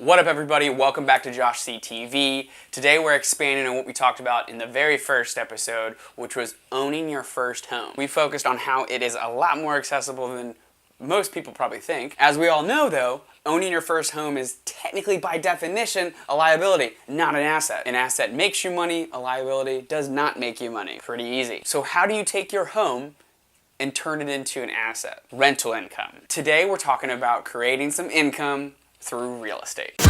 What up everybody, welcome back to Josh C TV. Today we're expanding on what we talked about in the very first episode, which was owning your first home. We focused on how it is a lot more accessible than most people probably think. As we all know though, owning your first home is technically by definition a liability, not an asset. An asset makes you money, a liability does not make you money. Pretty easy. So how do you take your home and turn it into an asset? Rental income. Today we're talking about creating some income through real estate. So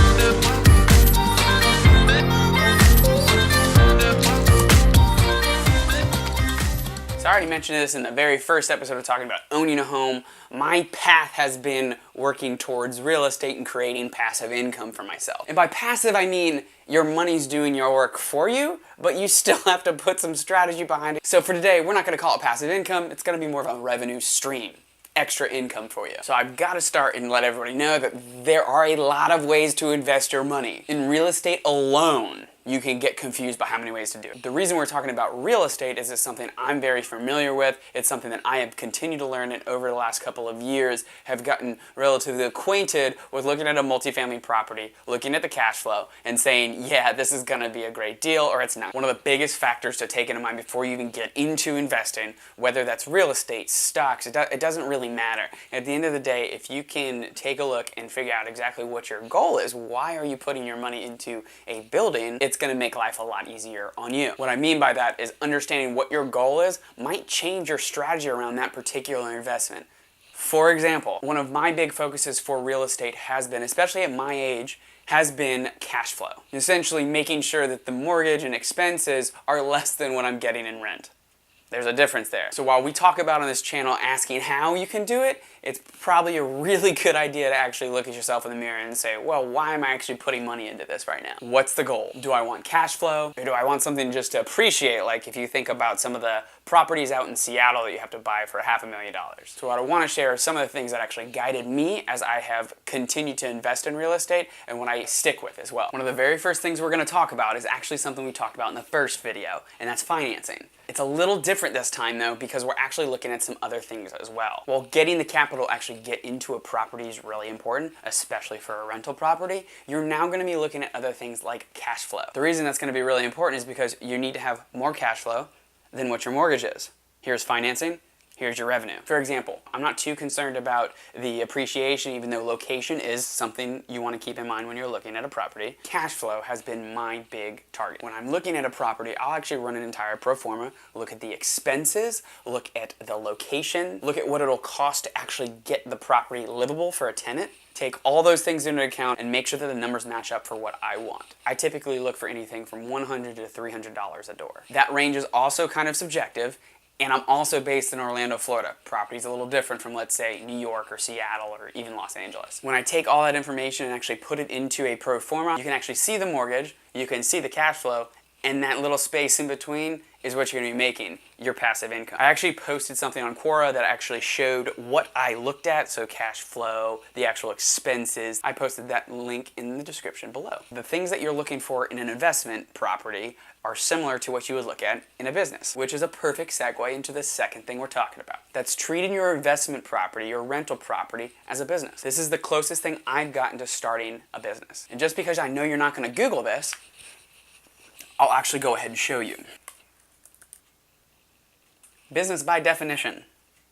I already mentioned this in the very first episode of talking about owning a home. My path has been working towards real estate and creating passive income for myself. And by passive, I mean your money's doing your work for you, but you still have to put some strategy behind it. So for today, we're not gonna call it passive income. It's gonna be more of a revenue stream. Extra income for you. So I've got to start and let everybody know that there are a lot of ways to invest your money. In real estate alone, you can get confused by how many ways to do it. The reason we're talking about real estate is it's something I'm very familiar with. It's something that I have continued to learn, and over the last couple of years have gotten relatively acquainted with looking at a multifamily property, looking at the cash flow, and saying, yeah, this is gonna be a great deal or it's not. One of the biggest factors to take into mind before you even get into investing, whether that's real estate, stocks, it doesn't really matter. At the end of the day, if you can take a look and figure out exactly what your goal is, why are you putting your money into a building, it's going to make life a lot easier on you. What I mean by that is understanding what your goal is might change your strategy around that particular investment. For example, one of my big focuses for real estate has been, especially at my age, has been cash flow. Essentially making sure that the mortgage and expenses are less than what I'm getting in rent. There's a difference there. So while we talk about on this channel asking how you can do it, it's probably a really good idea to actually look at yourself in the mirror and say, well, why am I actually putting money into this right now? What's the goal? Do I want cash flow? Or do I want something just to appreciate? Like if you think about some of the properties out in Seattle that you have to buy for $500,000. So what I want to share are some of the things that actually guided me as I have continued to invest in real estate and what I stick with as well. One of the very first things we're going to talk about is actually something we talked about in the first video, and that's financing. It's a little different this time though because we're actually looking at some other things as well. While getting the capital to actually get into a property is really important, especially for a rental property, you're now going to be looking at other things like cash flow. The reason that's going to be really important is because you need to have more cash flow than what your mortgage is. Here's financing. Here's your revenue. For example, I'm not too concerned about the appreciation, even though location is something you want to keep in mind when you're looking at a property. Cash flow has been my big target. When I'm looking at a property, I'll actually run an entire pro forma, look at the expenses, look at the location, look at what it'll cost to actually get the property livable for a tenant. Take all those things into account and make sure that the numbers match up for what I want. I typically look for anything from $100 to $300 a door. That range is also kind of subjective. And I'm also based in Orlando, Florida. Property's a little different from, let's say, New York or Seattle or even Los Angeles. When I take all that information and actually put it into a pro forma, you can actually see the mortgage, you can see the cash flow, and that little space in between is what you're going to be making, your passive income. I actually posted something on Quora that actually showed what I looked at, so cash flow, the actual expenses. I posted that link in the description below. The things that you're looking for in an investment property are similar to what you would look at in a business, which is a perfect segue into the second thing we're talking about. That's treating your investment property, your rental property, as a business. This is the closest thing I've gotten to starting a business. And just because I know you're not going to Google this, I'll actually go ahead and show you. Business by definition.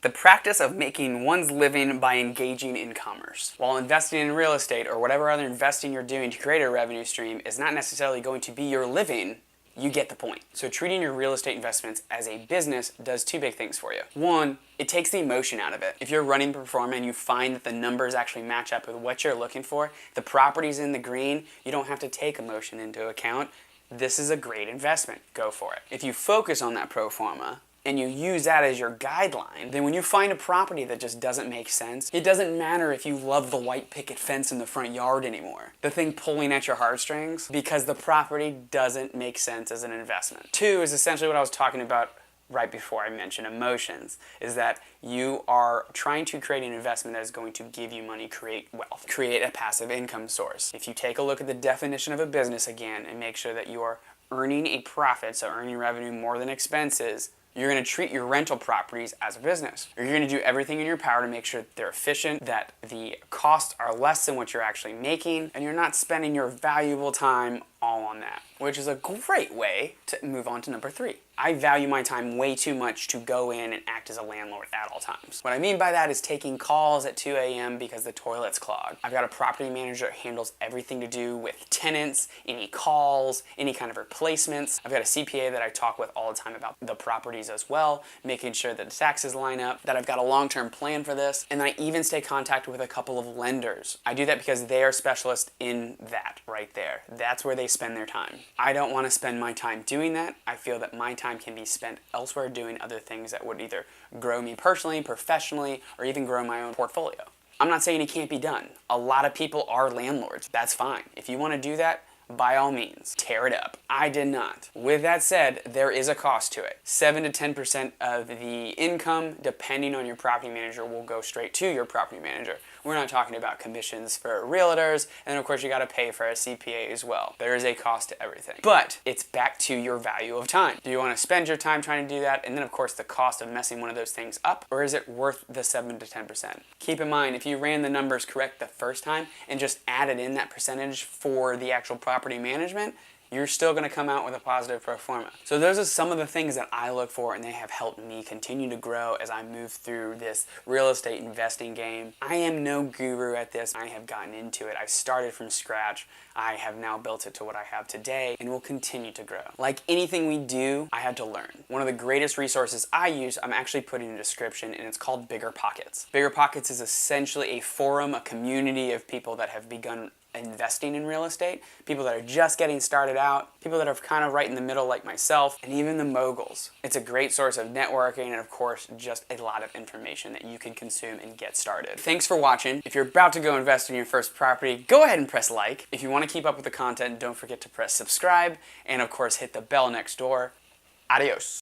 The practice of making one's living by engaging in commerce. While investing in real estate or whatever other investing you're doing to create a revenue stream is not necessarily going to be your living, you get the point. So treating your real estate investments as a business does two big things for you. One, it takes the emotion out of it. If you're running pro forma and you find that the numbers actually match up with what you're looking for, the property's in the green, you don't have to take emotion into account. This is a great investment. Go for it. If you focus on that pro forma, and you use that as your guideline, then when you find a property that just doesn't make sense, it doesn't matter if you love the white picket fence in the front yard anymore. The thing pulling at your heartstrings, because the property doesn't make sense as an investment. Two is essentially what I was talking about right before I mentioned emotions, is that you are trying to create an investment that is going to give you money, create wealth, create a passive income source. If you take a look at the definition of a business again and make sure that you are earning a profit, so earning revenue more than expenses, You're going to treat your rental properties as a business. You're going to do everything in your power to make sure that they're efficient, that the costs are less than what you're actually making, and you're not spending your valuable time all on that, which is a great way to move on to number 3. I value my time way too much to go in and act as a landlord at all times. What I mean by that is taking calls at 2 a.m. because the toilet's clogged. I've got a property manager that handles everything to do with tenants, any calls, any kind of replacements. I've got a CPA that I talk with all the time about the properties as well, making sure that the taxes line up, that I've got a long-term plan for this, and I even stay contacted with a couple of lenders. I do that because they are specialists in that right there. That's where they spend their time. I don't want to spend my time doing that. I feel that my time can be spent elsewhere doing other things that would either grow me personally, professionally, or even grow my own portfolio. I'm not saying it can't be done. A lot of people are landlords. That's fine. If you want to do that, by all means, tear it up. I did not. With that said, there is a cost to it. 7 to 10% of the income, depending on your property manager, will go straight to your property manager. We're not talking about commissions for realtors, and of course you gotta pay for a CPA as well. There is a cost to everything. But it's back to your value of time. Do you wanna spend your time trying to do that, and then of course the cost of messing one of those things up, or is it worth the 7 to 10%? Keep in mind, if you ran the numbers correct the first time and just added in that percentage for the actual property management, you're still going to come out with a positive pro forma. So those are some of the things that I look for, and they have helped me continue to grow as I move through this real estate investing game. I am no guru at this. I have gotten into it. I started from scratch. I have now built it to what I have today and will continue to grow. Like anything we do, I had to learn. One of the greatest resources I use, I'm actually putting in the description, and it's called Bigger Pockets. Bigger Pockets is essentially a forum, a community of people that have begun investing in real estate, people that are just getting started out, people that are kind of right in the middle like myself, and even the moguls. It's a great source of networking and of course just a lot of information that you can consume and get started. Thanks for watching. If you're about to go invest in your first property, go ahead and press like. If you want to keep up with the content, don't forget to press subscribe, and of course hit the bell next door. Adios.